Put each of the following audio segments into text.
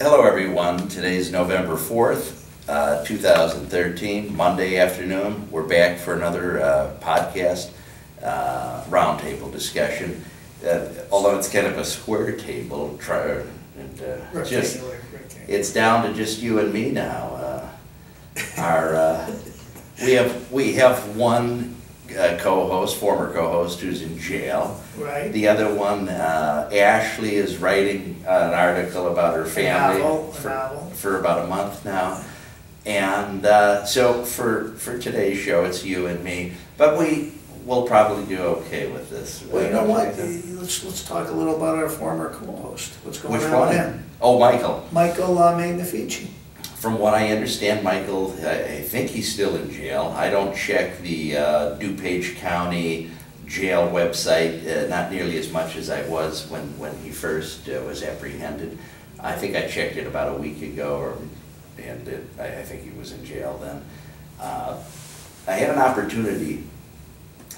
Hello everyone, today's November 4th, 2013, Monday afternoon. We're back for another podcast, roundtable discussion. Although it's kind of a square table, it's down to just you and me now. We have one co-host, former co-host, who's in jail. Right. The other one, Ashley, is writing an article about her family for about a month now. And so for today's show, it's you and me. But we'll probably do okay with this. Well, you know what? Let's talk a little about our former co-host. What's going on with him? Oh, Michael. Michael Magnifici. From what I understand, Michael, I think he's still in jail. I don't check the DuPage County jail website, not nearly as much as I was when he first was apprehended. I think I checked it about a week ago, and I think he was in jail then. I had an opportunity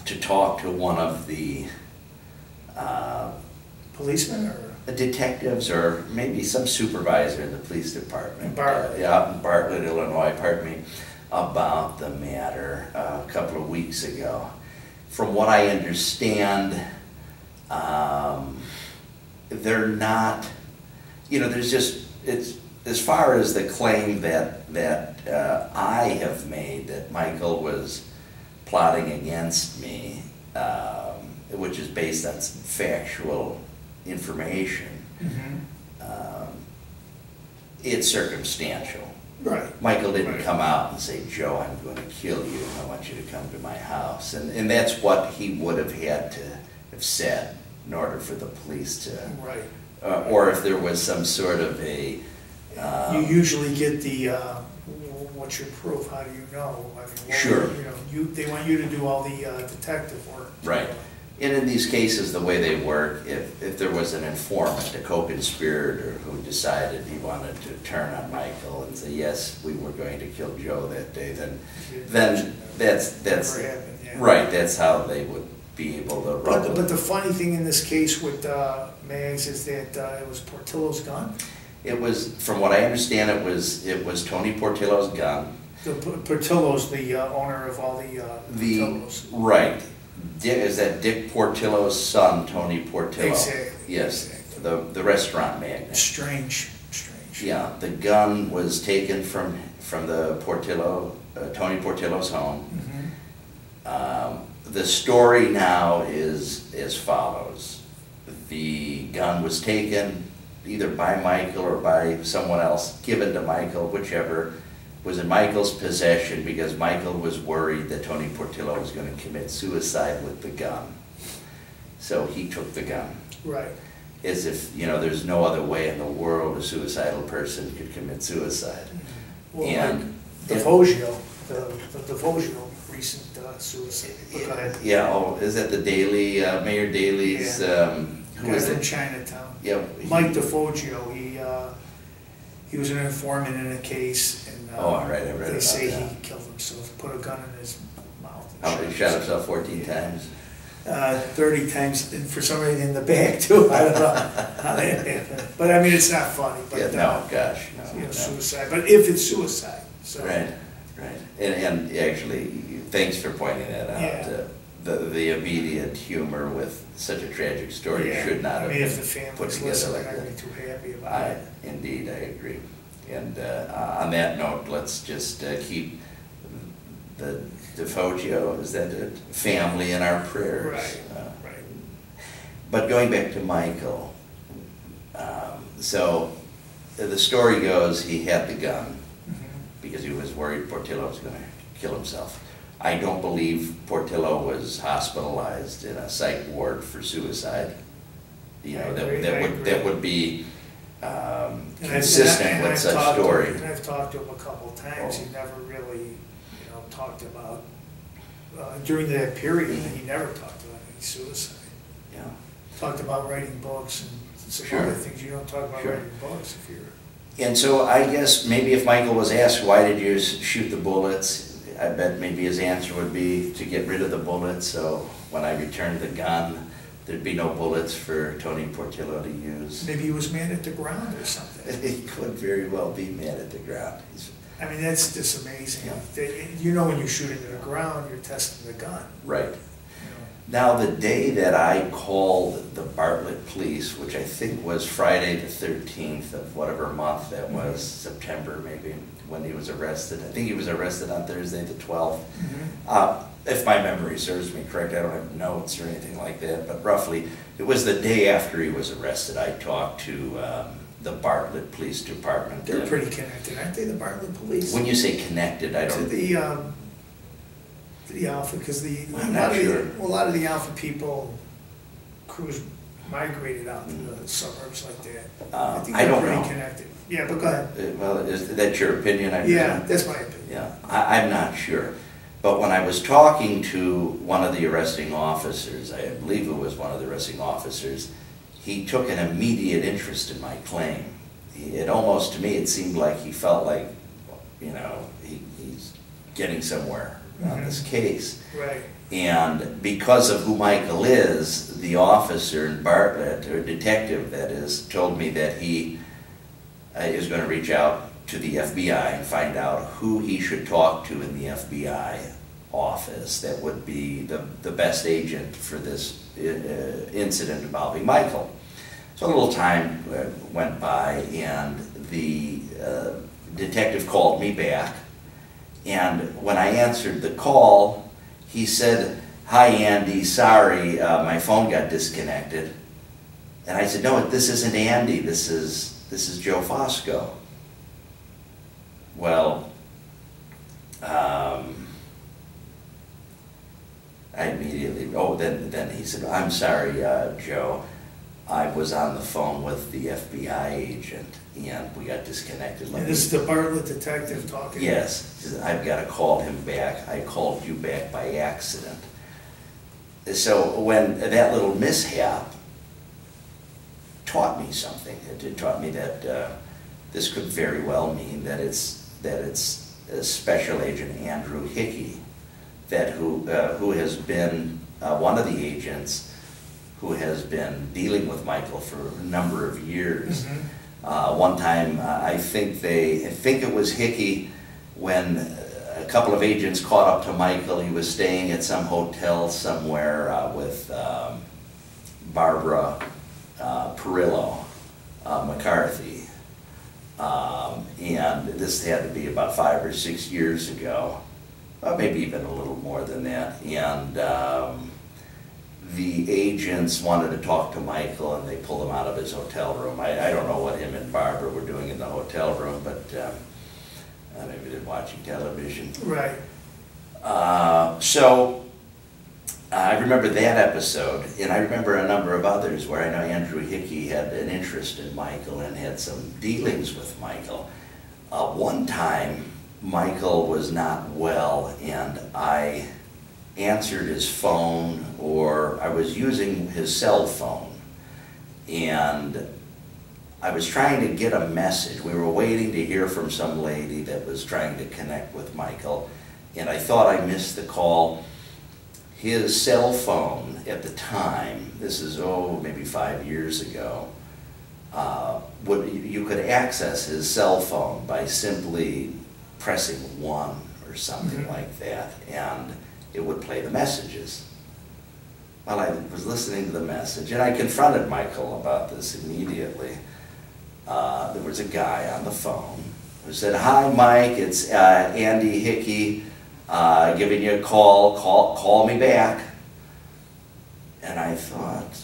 to talk to one of the policemen or detectives, or maybe some supervisor in the police department. In Bartlett. Out in Bartlett, Illinois, pardon me, about the matter a couple of weeks ago. From what I understand, they're not, there's just, it's, as far as the claim that I have made that Michael was plotting against me, which is based on some factual information, it's circumstantial. Right. Michael didn't come out and say, "Joe, I'm going to kill you. I want you to come to my house." And that's what he would have had to have said in order for the police to, right. Or if there was some sort of a. You usually get the what's your proof? How do you know? I mean, sure. They want you to do all the detective work. Right. And in these cases, the way they work, if there was an informant, a co-conspirator who decided he wanted to turn on Michael and say, yes, we were going to kill Joe that day, then that's right. That's how they would be able to run. But the funny thing in this case with Mags is that it was Portillo's gun. It was, from what I understand, it was Tony Portillo's gun. Portillo's the owner of all the Portillos. Right. Is that Dick Portillo's son, Tony Portillo? Exactly. Yes, exactly. The restaurant magnate. Strange. Yeah, the gun was taken from the Tony Portillo's home. The story now is as follows: the gun was taken either by Michael or by someone else, given to Michael, whichever. Was in Michael's possession because Michael was worried that Tony Portillo was going to commit suicide with the gun. So he took the gun. Right. As if, there's no other way in the world a suicidal person could commit suicide. Well, and the Foggio recent suicide. Yeah, is that the Daley, Mayor Daley's, who is from Chinatown. Yeah. Mike DeFoggio, he was an informant in a case, and I read about they say that. he killed himself, put a gun in his mouth. He shot himself 14 times? 30 times, and for some reason in the back too. I don't know how that happened. But I mean, it's not funny. But, no. Suicide. But if it's suicide. So. Right. And actually, thanks for pointing that out. Yeah. The immediate humor with such a tragic story should not have been if the family's listening, I'd be too happy about it. Indeed, I agree. And on that note, let's just keep the DeFoggio, is that it? Family in our prayers. Right. But going back to Michael, so the story goes he had the gun because he was worried Portillo was going to kill himself. I don't believe Portillo was hospitalized in a psych ward for suicide. That would be consistent with such story. And I've talked to him a couple of times. He never really, talked about during that period. He never talked about any suicide. Yeah. Talked about writing books and some other things. You don't talk about writing books if you're. And so I guess maybe if Michael was asked, why did you shoot the bullets? I bet maybe his answer would be to get rid of the bullets, so when I returned the gun, there'd be no bullets for Tony Portillo to use. Maybe he was man at the ground or something. He could very well be man at the ground. I mean, that's just amazing. Yeah. You know, when you shoot into the ground, you're testing the gun. Right. You know. Now, the day that I called the Bartlett police, which I think was Friday the 13th of whatever month that was, September maybe, when he was arrested. I think he was arrested on Thursday the 12th. If my memory serves me correct, I don't have notes or anything like that, but roughly, it was the day after he was arrested. I talked to the Bartlett Police Department. They're pretty connected, aren't they, the Bartlett police? When you say connected, I don't... To the Alpha, because I'm not sure. A lot of the Alpha people, crews migrated out to the suburbs like that. I think I they're don't pretty know. connected. Yeah, but go ahead. Well, is that your opinion? Yeah, that's my opinion. Yeah, I'm not sure. But when I was talking to one of the arresting officers, I believe it was one of the arresting officers, he took an immediate interest in my claim. It almost, to me, it seemed like he felt like, you know, he's getting somewhere on this case. Right. And because of who Michael is, the officer in Bartlett, or detective that is, told me that he is going to reach out to the FBI and find out who he should talk to in the FBI office that would be the best agent for this incident involving Michael. So a little time went by, and the detective called me back, and when I answered the call, he said, "Hi Andy, sorry, my phone got disconnected." And I said, "No, this isn't Andy, this is Joe Fosco." Well, I immediately, then he said, "I'm sorry, Joe, I was on the phone with the FBI agent and we got disconnected." And this is the Bartlett detective talking? Yes, he said, "I've got to call him back. I called you back by accident." So when that little mishap taught me something, it taught me that this could very well mean that it's Special Agent Andrew Hickey who has been one of the agents who has been dealing with Michael for a number of years. One time, I think it was Hickey, when a couple of agents caught up to Michael. He was staying at some hotel somewhere with Barbara Perillo McCarthy. And this had to be about 5 or 6 years ago, maybe even a little more than that. And the agents wanted to talk to Michael, and they pulled him out of his hotel room. I don't know what him and Barbara were doing in the hotel room, but maybe they're watching television. Right. So I remember that episode, and I remember a number of others where I know Andrew Hickey had an interest in Michael and had some dealings with Michael. One time, Michael was not well, and I answered his phone, or I was using his cell phone, and I was trying to get a message. We were waiting to hear from some lady that was trying to connect with Michael, and I thought I missed the call. His cell phone at the time, this is, maybe 5 years ago, you could access his cell phone by simply pressing 1 or something like that, and it would play the messages. Well, I was listening to the message, and I confronted Michael about this immediately. There was a guy on the phone who said, "Hi, Mike, it's Andy Hickey, giving you a call. Call me back." And I thought,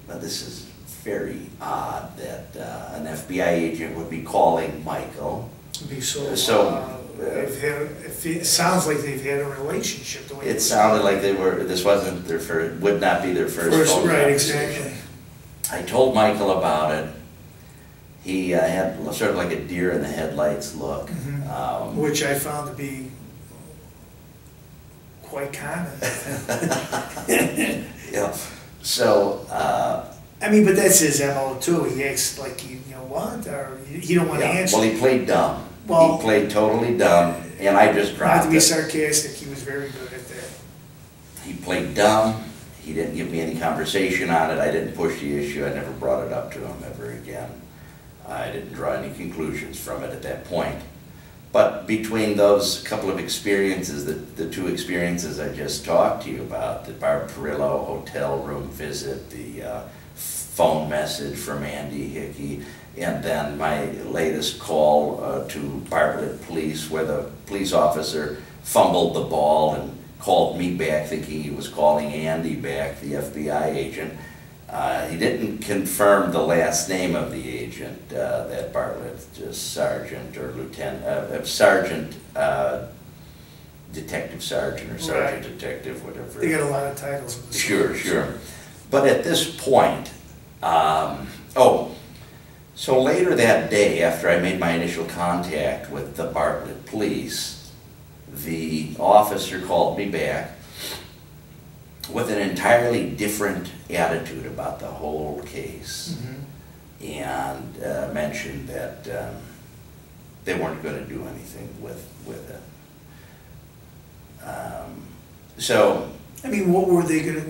well, this is very odd that an FBI agent would be calling Michael. It'd be it sounds like they've had a relationship. The way it sounded like they were. This wasn't their first. Would not be their first phone right, conversation. exactly. I told Michael about it. He had sort of like a deer in the headlights look, which I found to be quite common. Yeah. So. I mean, but that's his MO too. He acts like you know what, or he don't want to answer. Well, he played dumb. Well, he played totally dumb, and I just dropped it. Not to be sarcastic, he was very good at that. He played dumb. He didn't give me any conversation on it. I didn't push the issue. I never brought it up to him ever again. I didn't draw any conclusions from it at that point. But between those couple of experiences, the two experiences I just talked to you about, the Barb Perillo hotel room visit, the phone message from Andy Hickey, and then my latest call to Bartlett Police, where the police officer fumbled the ball and called me back thinking he was calling Andy back, the FBI agent. He didn't confirm the last name of the agent, that Bartlett, just sergeant or lieutenant, sergeant, detective sergeant or sergeant detective, whatever. They got a lot of titles. In the Sure, sure. But at this point, so later that day, after I made my initial contact with the Bartlett Police, the officer called me back with an entirely different attitude about the whole case, and mentioned that they weren't going to do anything with it. So I mean, what are they gonna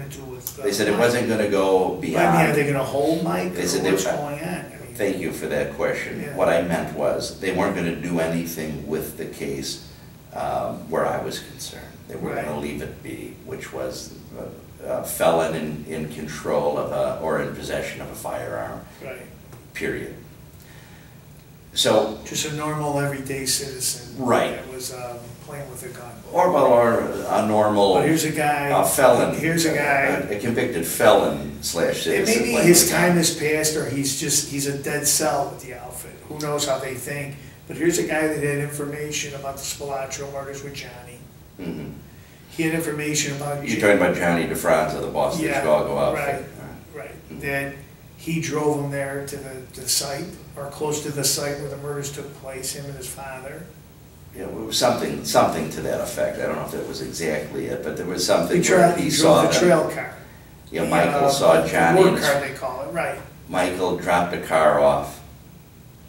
do with? they said it wasn't going to go beyond. I mean, are they gonna hold Mike? They said what's going on? I mean, thank you for that question. Yeah. What I meant was they weren't going to do anything with the case where I was concerned. They were going to leave it be, which was a felon in control of or in possession of a firearm. Right. Period. So just a normal everyday citizen. Right. That was playing with a gun. Or a normal. But here's a guy. A felon. Here's a guy. A convicted felon / citizen. Maybe his time has passed, or he's a dead cell with the outfit. Who knows how they think? But here's a guy that had information about the Spilotro murders with Johnny. Mm-hmm. He had information about. You're talking about Johnny DeFranza, the boss of the Chicago outfit. Right. That he drove him there to the site, or close to the site where the murders took place, him and his father. Yeah, it was something to that effect. I don't know if that was exactly it, but there was something He where he saw drove the trail car. Yeah, Michael saw Johnny. The work car, they call it, right. Michael dropped a car off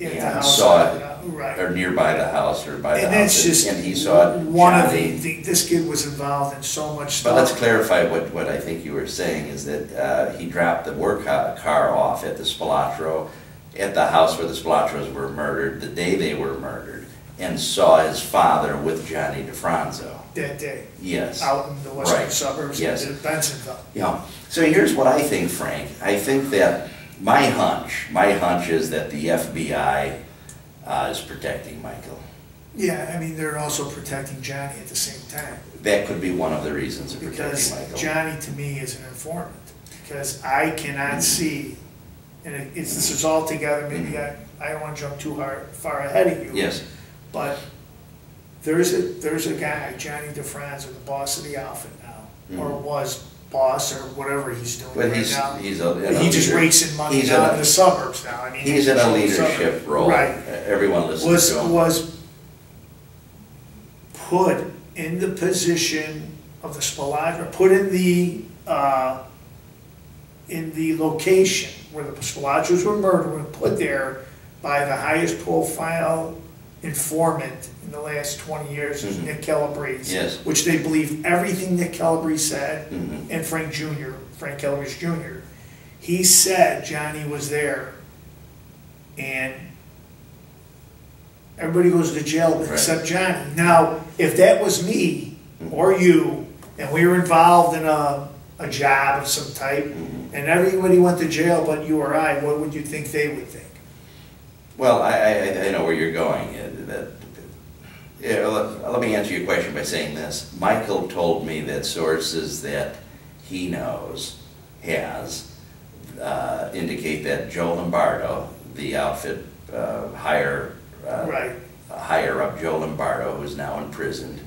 and saw it, right. or nearby the house, or by the and house, that's just and he saw one Johnny. of this kid was involved in so much stuff. But let's clarify what I think you were saying is that he dropped the work car off at the Spilotro, at the house where the Spilotros were murdered, the day they were murdered, and saw his father with Johnny DeFranzo. That day. Yes. Out in the western suburbs of Bensonville. Yeah. So here's what I think, Frank. I think that my hunch is that the FBI is protecting Michael. Yeah, I mean, they're also protecting Johnny at the same time. That could be one of the reasons of protecting Michael. Because Johnny, to me, is an informant. Because I cannot see, and this is all together, maybe I don't want to jump too far ahead of you. Yes. But there's a guy, Johnny DeFranza, the boss of the outfit now, or was boss, or whatever he's doing But now. he just rakes in money out in the suburbs now. I mean, he's in a leadership role. Right. Everyone listens to him. Was put in the position of the Spilotro, put in the location where the Spilotros were murdered, put there by the highest profile informant in the last 20 years, is Nick Calabrese, which they believed everything Nick Calabrese said, and Frank Calabrese Jr. He said Johnny was there, and everybody goes to jail except Johnny. Now, if that was me or you, and we were involved in a job of some type, and everybody went to jail but you or I, what would you think they would think? Well, I know where you're going. Let me answer your question by saying this. Michael told me that sources that he knows indicate that Joe Lombardo, the outfit higher up Joe Lombardo, who's now imprisoned,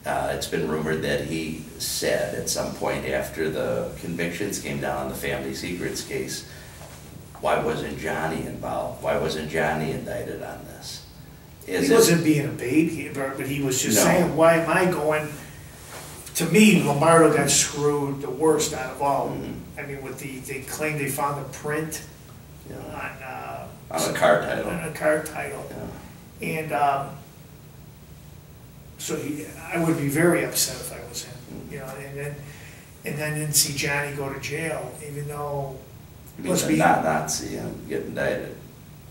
it's been rumored that he said at some point after the convictions came down on the family secrets case, why wasn't Johnny involved? Why wasn't Johnny indicted on this? He wasn't being a baby, but he was just saying, why am I going? To me, Lombardo got screwed the worst out of all. I mean, they claimed they found a print on a car title. On a car title. Yeah. And so I would be very upset if I was him. You know, and then didn't see Johnny go to jail, even though, let's be not see him get indicted.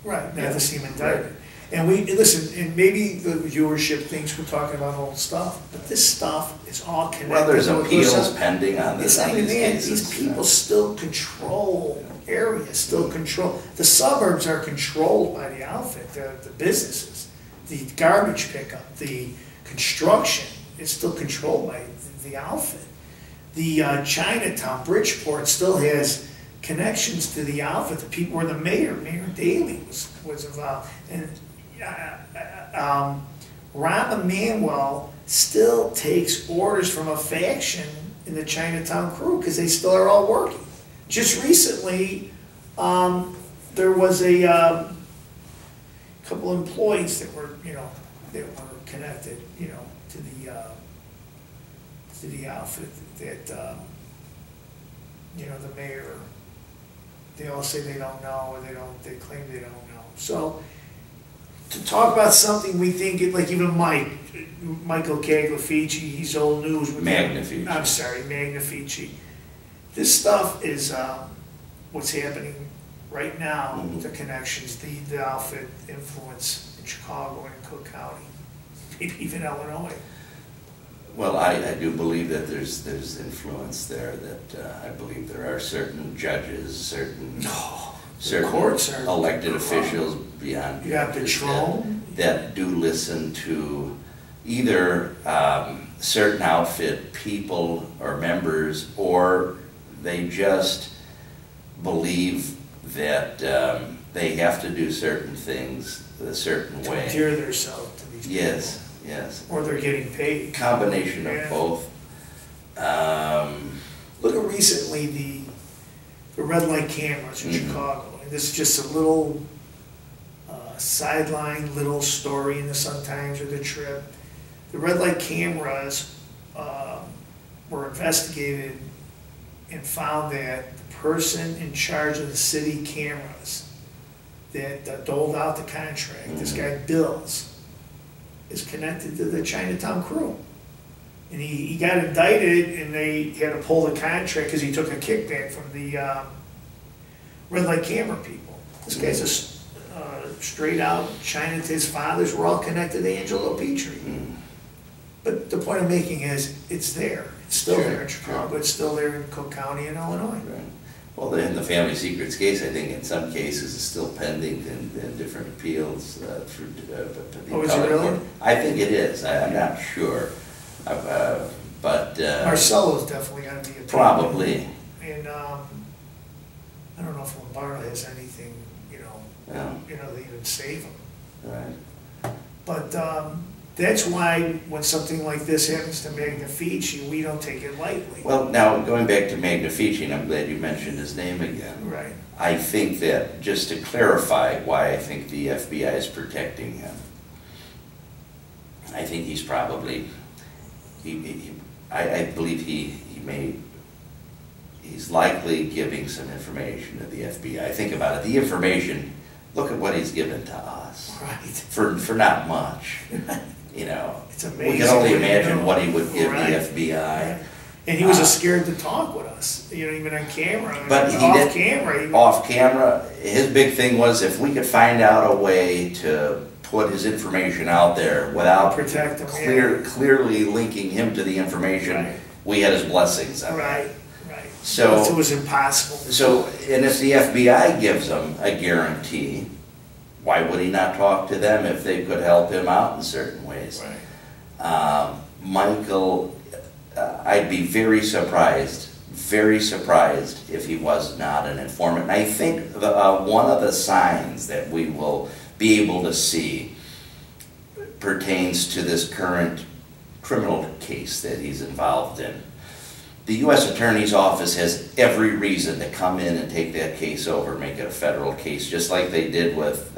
Right, not to see him indicted. Right. And we, listen, and maybe the viewership thinks we're talking about old stuff, but this stuff is all connected. Well, there's appeals pending on this. It's not even that. These people still control areas, still control. The suburbs are controlled by the outfit, the businesses, the garbage pickup, the construction is still controlled by the outfit. The Chinatown, Bridgeport still has connections to the outfit. The people were the Mayor Daley was involved. And Rahm Emanuel still takes orders from a faction in the Chinatown crew because they still are all working. Just recently, there was a couple employees that were, connected, to the outfit that, the mayor. They all say they don't know, or they claim they don't know. So, to talk about something we think, like even Michael Caglifici, he's old news. Magnifici. I'm sorry, Magnifici. This stuff is what's happening right now, the connections, the outfit influence in Chicago and in Cook County, maybe even Illinois. Well, I do believe that there's influence there, that I believe there are certain judges, certain courts are elected officials beyond that do listen to either certain outfit people or members, or they just believe that they have to do certain things a certain way. To endear themselves to these people. Yes. Or they're getting paid. Combination of both. Look at recently the red light cameras in Chicago. And this is just a little sideline, little story in the Sun-Times or the Trib. The red light cameras were investigated and found that the person in charge of the city cameras that doled out the contract, this guy Bills, is connected to the Chinatown crew. And he got indicted, and they had to pull the contract because he took a kickback from the red light camera people. This guy's a straight out China. His fathers were all connected to Angelo Petrie. But the point I'm making is, it's there. It's still there in Chicago. It's still there in Cook County and Illinois. Right. Well, in the family secrets case, I think in some cases it's still pending in different appeals through the is it really? I think it is. I'm not sure, but Marcello's definitely going to be a probably. And I don't know if Lombardo has anything, they even save him. Right. But that's why when something like this happens to Magnifici, we don't take it lightly. Well, now going back to Magnifici, and I'm glad you mentioned his name again. Right. I think that, just to clarify why I think the FBI is protecting him, I think he's probably, I believe he's likely giving some information to the FBI. Think about it, the information, look at what he's given to us. Right. For not much. It's amazing. We can only imagine what he would give the FBI. Right. And he was scared to talk with us, even on camera. But off camera, his big thing was, if we could find out a way to put his information out there without protect him, clearly linking him to the information, we had his blessings on it. Right. So it was impossible. So, and if the FBI gives him a guarantee, why would he not talk to them if they could help him out in certain ways? Right. Michael, I'd be very surprised if he was not an informant. And I think one of the signs that we will be able to see pertains to this current criminal case that he's involved in. The U.S. Attorney's Office has every reason to come in and take that case over, make it a federal case, just like they did with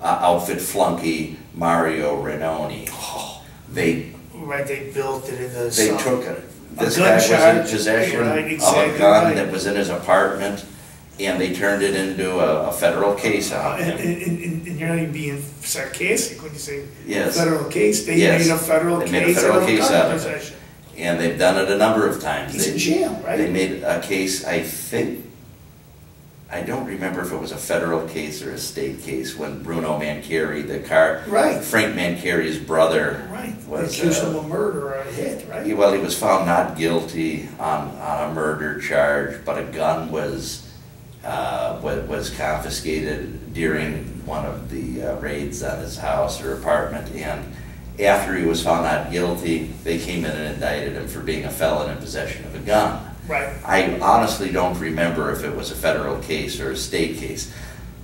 outfit flunky Mario Renoni. They built it in the. They took it. This guy was in possession of a gun that was in his apartment, and they turned it into a federal case on him. And you're not even being sarcastic when you say yes. federal case. They made a federal case out of possession. And they've done it a number of times. He's in jail, right? They made a case, I think, I don't remember if it was a federal case or a state case, when Bruno Mancari, right. Frank Mancari's brother, right. was accused of a murder or a hit, right? Well, he was found not guilty on a murder charge, but a gun was confiscated during one of the raids on his house or apartment, and after he was found not guilty, they came in and indicted him for being a felon in possession of a gun. Right. I honestly don't remember if it was a federal case or a state case,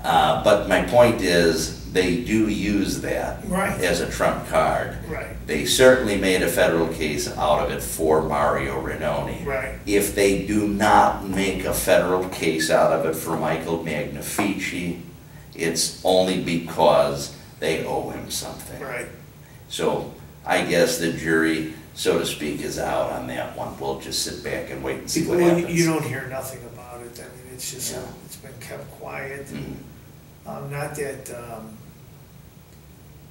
but my point is they do use that as a trump card. Right. They certainly made a federal case out of it for Mario Renoni. Right. If they do not make a federal case out of it for Michael Magnifici, it's only because they owe him something. Right. So I guess the jury, so to speak, is out on that one. We'll just sit back and wait and see what happens. You don't hear nothing about it. I mean, it's just, it's been kept quiet. Not that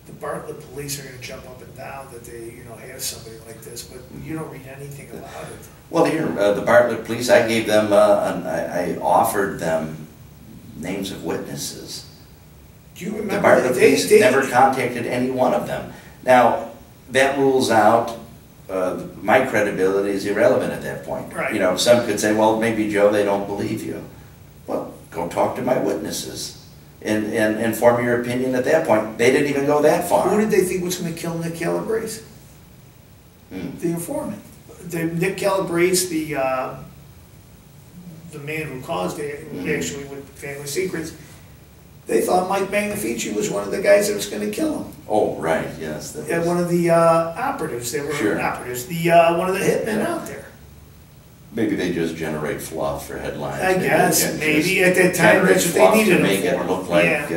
the Bartlett police are going to jump up and down that they, have somebody like this, but you don't read anything about it. Well, here, the Bartlett police, I gave them, I offered them names of witnesses. Do you remember? The Bartlett police never contacted any one of them. Now, that rules out, my credibility is irrelevant at that point. Right. Some could say, well, maybe, Joe, they don't believe you. Well, go talk to my witnesses and form your opinion at that point. They didn't even go that far. Who did they think was going to kill Nick Calabrese? The informant. Nick Calabrese, the man who caused it, actually with Family Secrets, they thought Mike Magnifici was one of the guys that was going to kill him. Oh, right, yes. One of the operatives. They were operatives. One of the hitmen out there. Maybe they just generate fluff for headlines. I guess. Maybe at that time that's what they needed to make it look like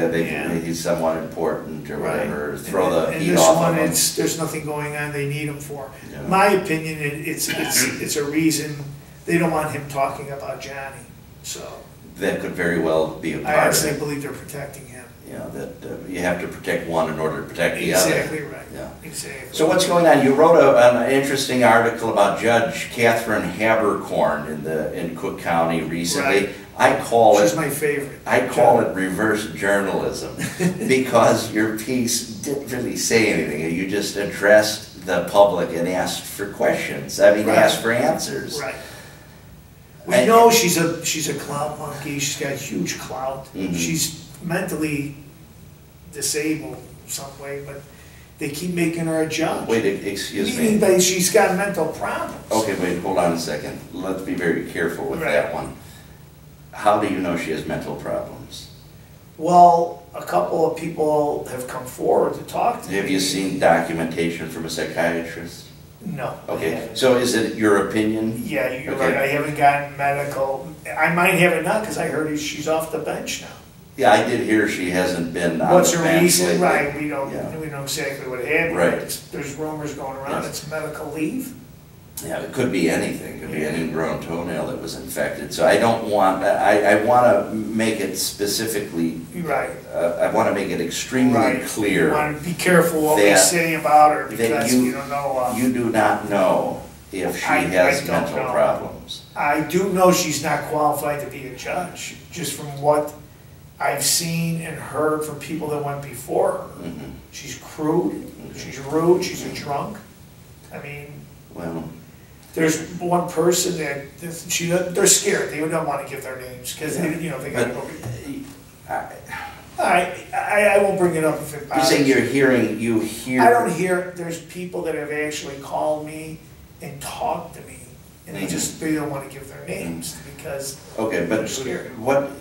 he's somewhat important or whatever. Right. Throw the heat this off one, of him. there's nothing going on they need him for. Yeah. My opinion, it's a reason they don't want him talking about Johnny. So that could very well be a part I actually of it. believe they're protecting him. That you have to protect one in order to protect the other. Exactly right. Yeah. Exactly. So what's going on? You wrote an interesting article about Judge Catherine Habercorn in Cook County recently. Right. She's my favorite. I call it reverse journalism because your piece didn't really say anything. You just addressed the public and asked for questions. Asked for answers. Right. We know she's a clout monkey. She's got huge clout. She's mentally disabled some way, but they keep making her a judge. Wait, excuse me. But she's got mental problems. Okay, wait, hold on a second. Let's be very careful with that one. How do you know she has mental problems? Well, a couple of people have come forward to talk to me. Have you seen documentation from a psychiatrist? No. Okay, so is it your opinion? Yeah, you're right. I haven't gotten medical. I might have it now because I heard she's off the bench now. Yeah, I did hear she hasn't been on What's the her bench reason? lately. Right, we know exactly what happened. Right. There's rumors going around. It's medical leave. Yeah, it could be anything. It could be an ingrown toenail that was infected. So I don't want. I want to make it specifically. Right. I want to make it extremely clear. You want to be careful what we say about her because you don't know. You do not know if she has mental problems. I do know she's not qualified to be a judge, just from what I've seen and heard from people that went before her. She's crude, she's rude, she's a drunk. I mean, well, there's one person that they're scared. They don't want to give their names because they got to go. I won't bring it up if it bothers you. You're saying you hear. I don't hear. There's people that have actually called me and talked to me, and they don't want to give their names because they're scared.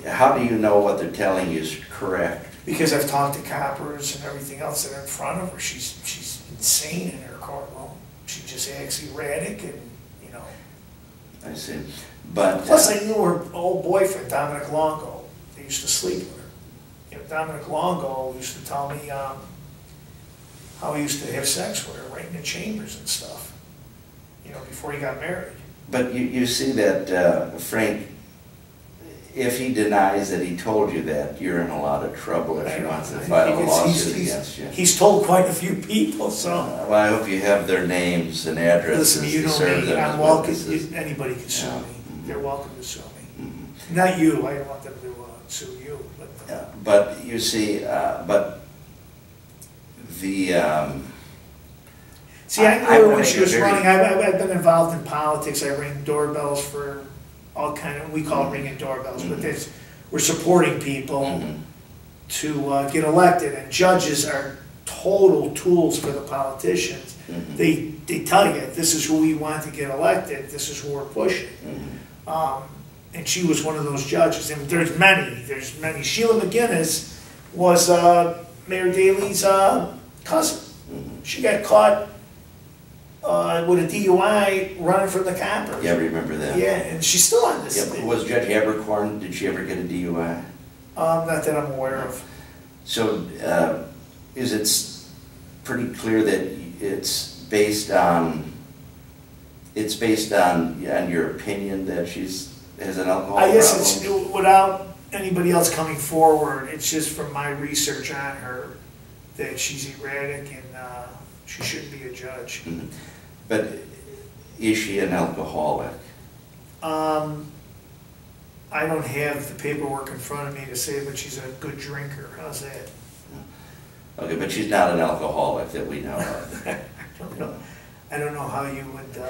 How do you know what they're telling you is correct? Because I've talked to coppers and everything else that are in front of her. She's insane in her courtroom. She just acts erratic and I see, but plus I knew her old boyfriend Dominic Longo. They used to sleep with her. Dominic Longo used to tell me how he used to have sex with her right in the chambers and stuff. Before he got married. But you see that Frank, if he denies that he told you that, you're in a lot of trouble if he wants to file a lawsuit against you. He's told quite a few people, so. Well, I hope you have their names and addresses. Listen, you know me, I'm welcome, anybody can sue me. They're welcome to sue me. Not you, I don't want them to sue you, but. But you see, but the. See, I knew her when she was running. I've been involved in politics. I ring doorbells for all kind of, we call it ringing doorbells, but we're supporting people to get elected, and judges are total tools for the politicians. They tell you, this is who we want to get elected, this is who we're pushing. And she was one of those judges, and there's many. Sheila McGinnis was Mayor Daley's cousin. She got caught with a DUI running from the coppers. Yeah, I remember that. Yeah, and she's still on this. Yeah, was Judge Habercorn, did she ever get a DUI? Not that I'm aware of. So, is it pretty clear that it's based on your opinion that she's has an alcohol problem? I guess it's without anybody else coming forward. It's just from my research on her that she's erratic and she shouldn't be a judge. But is she an alcoholic? I don't have the paperwork in front of me to say, but she's a good drinker. How's that? Okay, but she's not an alcoholic that we know of. I don't know how you would.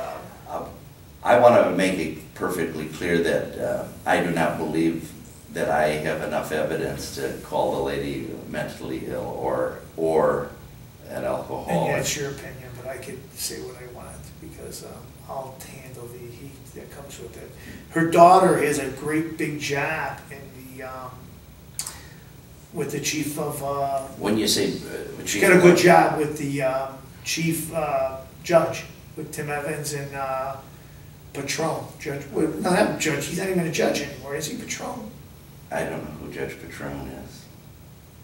I want to make it perfectly clear that I do not believe that I have enough evidence to call the lady mentally ill or an alcoholic. And that's your opinion, but I could say what I want because I'll handle the heat that comes with it. Her daughter has a great big job in the with the chief of. When you say she's got a good job with the chief judge with Tim Evans and Patron judge. Well, no, not judge. He's not even a judge anymore, is he? Patron. I don't know who Judge Patron is.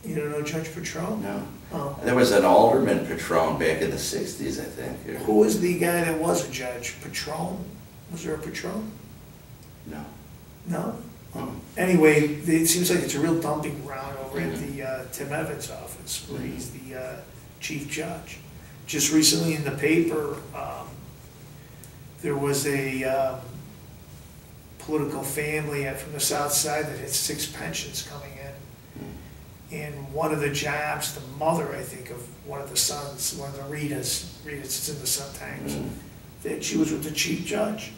You don't know Judge Patron? No. Oh. There was an Alderman Patron back in the 60s, I think. Who was the guy that was a judge? Patron? Was there a Patron? No. No? Oh. Anyway, it seems like it's a real dumping ground over at the Tim Evans office, where he's the chief judge. Just recently in the paper, there was a political family from the south side that had 6 pensions coming in. And one of the jobs, the mother, I think, of one of the sons, one of the Ritas, it's in the Sun-Times, that she was with the chief judge.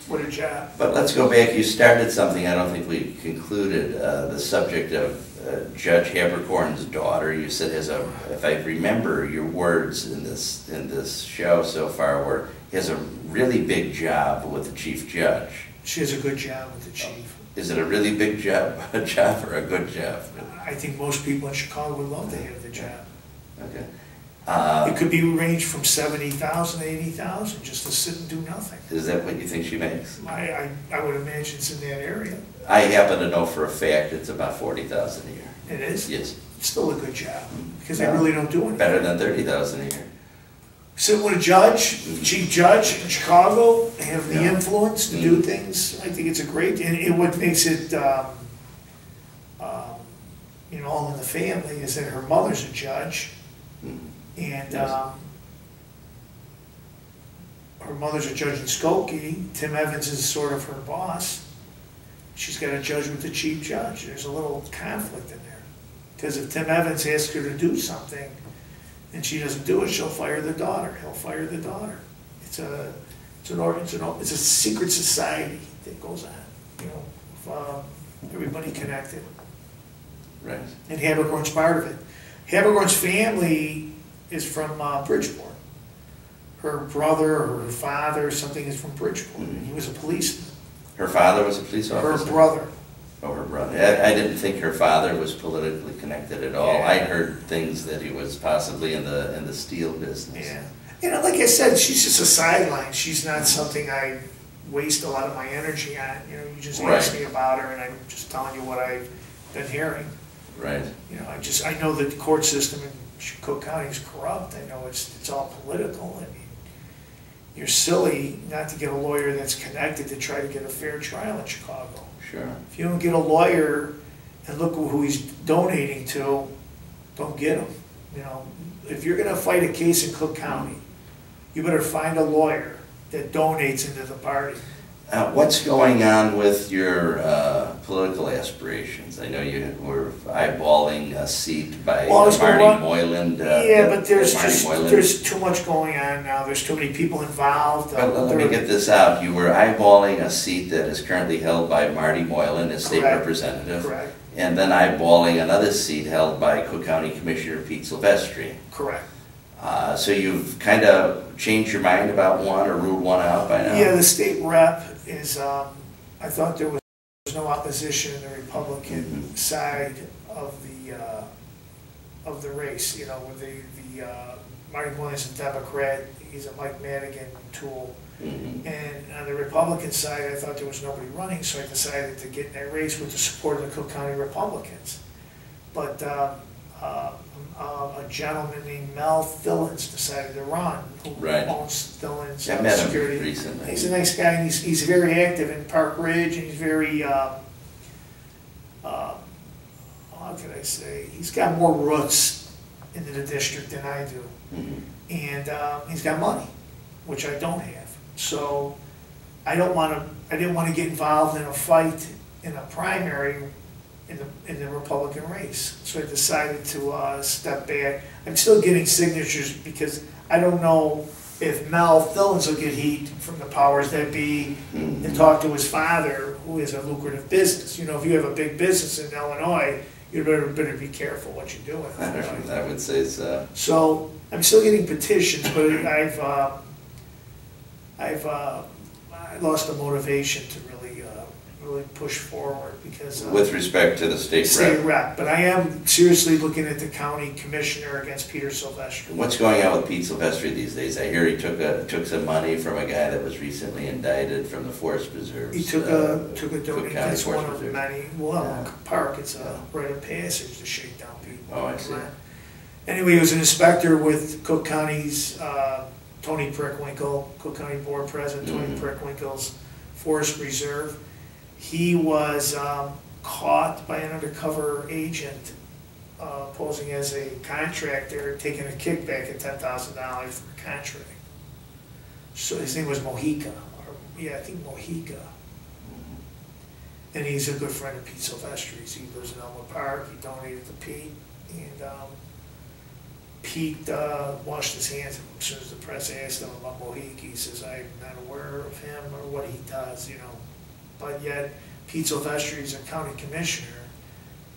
What a job. But let's go back. You started something I don't think we concluded. The subject of Judge Habercorn's daughter. You said, if I remember your words in this show so far, where he has a really big job with the chief judge. She has a good job with the chief. Is it a really big job, or a good job? I think most people in Chicago would love to have the job. Okay. It could be ranged from $70,000 to $80,000 just to sit and do nothing. Is that what you think she makes? I would imagine it's in that area. I happen to know for a fact it's about $40,000 a year. It is? Yes. It's still a good job because they really don't do anything. Better than $30,000 a year. Sit with a judge, chief judge in Chicago, have the influence to do things. I think it's a great, and what makes it, all in the family is that her mother's a judge, and her mother's a judge in Skokie. Tim Evans is sort of her boss. She's got a judge with the chief judge. There's a little conflict in there because if Tim Evans asks her to do something and she doesn't do it, she'll fire the daughter. He'll fire the daughter. It's a secret society that goes on. Everybody connected. Right. And Habercorn's part of it. Habercorn's family is from Bridgeport. Her brother or her father or something is from Bridgeport. He was a policeman. Her father was a police officer? Her brother. Oh, her brother. I didn't think her father was politically connected at all. Yeah. I heard things that he was possibly in the steel business. Yeah. Like I said, she's just a sideline. She's not something I waste a lot of my energy on. You just ask me about her and I'm just telling you what I've been hearing. Right. I know that the court system in Cook County is corrupt. I know it's all political. I mean, you're silly not to get a lawyer that's connected to try to get a fair trial in Chicago. Sure. If you don't get a lawyer and look who he's donating to, don't get him. You know, if you're gonna fight a case in Cook County, you better find a lawyer that donates into the party. What's going on with your political aspirations? I know you were eyeballing a seat by Marty Moylan. Yeah, but there's too much going on now. There's too many people involved. Let me get this out. You were eyeballing a seat that is currently held by Marty Moylan as state representative. Correct. And then eyeballing another seat held by Cook County Commissioner Pete Silvestri. Correct. So you've kind of changed your mind about one or ruled one out by now? Yeah, the state rep is, I thought there was no opposition in the Republican side of the race. You know, with the Marty Moylan's a Democrat, he's a Mike Madigan tool. And on the Republican side, I thought there was nobody running, so I decided to get in that race with the support of the Cook County Republicans. But a gentleman named Mel Thillins decided to run, who owns Thillins I met Security. him recently. He's a nice guy, and he's very active in Park Ridge, and he's very, how can I say, he's got more roots into the district than I do. And he's got money, which I don't have. So I didn't want to get involved in a fight in a primary in the Republican race. So I decided to step back. I'm still getting signatures because I don't know if Mel Thillins will get heat from the powers that be and talk to his father, who has a lucrative business. You know, if you have a big business in Illinois, you better be careful what you're doing. I would say so. So I'm still getting petitions, but I lost the motivation to really push forward because with respect to the state rep. But I am seriously looking at the county commissioner against Peter Silvestri. What's going on with Pete Silvestri these days? I hear he took some money from a guy that was recently indicted from the forest preserves. He took a donation. That's one of many. Well, Park, it's a rite of passage to shake down people. Oh, I see. Anyway, he was an inspector with Cook County's Tony Prickwinkle, Cook County Board President Tony Prickwinkle's Forest Reserve. He was caught by an undercover agent posing as a contractor, taking a kickback at $10,000 for a contract. So his name was Mojica, I think Mojica. And he's a good friend of Pete Silvestri's. He lives in Elmwood Park. He donated to Pete, and Pete washed his hands as soon as the press asked him about Mojica. He says, "I'm not aware of him or what he does," you know. But yet, Pete Silvestri is a county commissioner.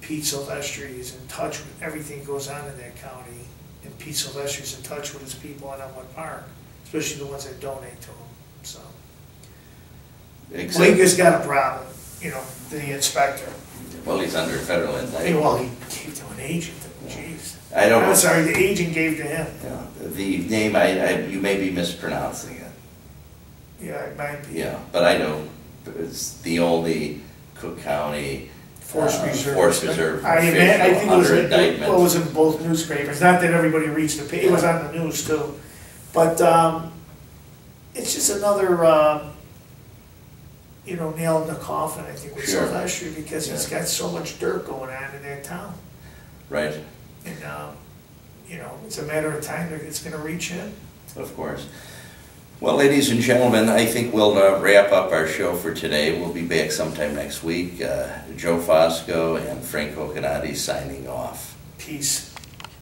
Pete Silvestri is in touch with everything that goes on in that county, and Pete Silvestri is in touch with his people in Elmwood Park, especially the ones that donate to him. So, Mojica's got a problem, you know, the inspector. Well, he's under federal indictment. Well, he gave to an agent. Jeez. I don't know. I'm sorry, the agent gave to him. Yeah, the name, you may be mispronouncing it. Yeah, it might be. Yeah, but I know it's the only Cook County Forest Reserve. I think it was in both newspapers. Not that everybody reads the paper. It was on the news too. But it's just another, you know, nail in the coffin, I think, with Silvestri, because he's got so much dirt going on in that town. Right. And, you know, it's a matter of time that it's going to reach him. Of course. Well, ladies and gentlemen, I think we'll wrap up our show for today. We'll be back sometime next week. Joe Fosco and Frank Ocanati signing off. Peace.